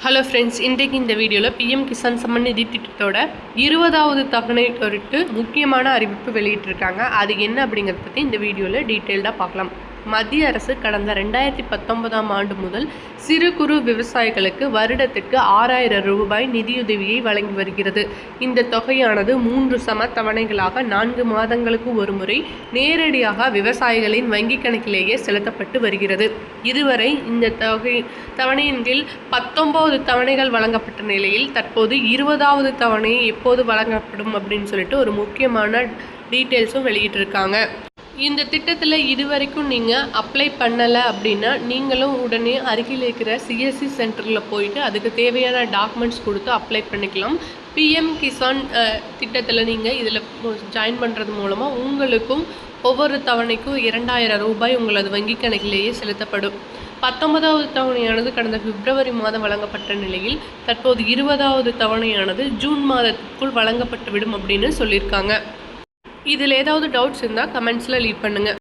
Hello friends, இன்றைக்கு இந்த வீடியோவில் பிஎம் கிசான் சம்மன் நிதி திட்டத்தோட 20வது தவணை குறித்து முக்கியமான அறிவிப்பு வெளியிட்டிருக்காங்க. அது என்ன அப்படிங்கிறத பற்றி இந்த வீடியோவில் டீட்டெயில்டாக பார்க்கலாம். மத்திய அரசு கடந்த 2019ஆம் ஆண்டு முதல் சிறு குறு விவசாயிகளுக்கு வருடத்திற்கு 6000 ரூபாய் நிதியுதவியை வழங்கி வருகிறது. இந்த தொகையானது 3 சம தவணைகளாக 4 மாதங்களுக்கு ஒரு முறை நேரடியாக விவசாயிகளின் வங்கிக் கணக்கிலேயே செலுத்தப்பட்டு வருகிறது. இதுவரை இந்த தவணையின் கீழ் 19 தவணைகள் வழங்கப்பட்ட நிலையில் தற்போது 20வது தவணை எப்போது வழங்கப்படும் அப்படின்னு சொல்லிட்டு ஒரு முக்கியமான டீட்டெயில்ஸும் வெளியிட்டிருக்காங்க. இந்த திட்டத்தில் இதுவரைக்கும் நீங்கள் அப்ளை பண்ணலை அப்படின்னா நீங்களும் உடனே அருகில் இருக்கிற சிஎஸ்சி சென்டரில் போயிட்டு அதுக்கு தேவையான டாக்குமெண்ட்ஸ் கொடுத்து அப்ளை பண்ணிக்கலாம். பிஎம் கிசான் திட்டத்தில் நீங்கள் இதில் ஜாயின் பண்ணுறது மூலமாக உங்களுக்கும் ஒவ்வொரு தவணைக்கும் 2000 ரூபாய் உங்களது வங்கி கணக்கிலேயே செலுத்தப்படும். 19வது தவணையானது கடந்த பிப்ரவரி மாதம் வழங்கப்பட்ட நிலையில் தற்போது 20வது தவணையானது ஜூன் மாதத்திற்குள் வழங்கப்பட்டுவிடும் அப்படின்னு சொல்லியிருக்காங்க. இதில் ஏதாவது டவுட்ஸ் இருந்தால் கமெண்ட்ஸில் லீவ் பண்ணுங்கள்.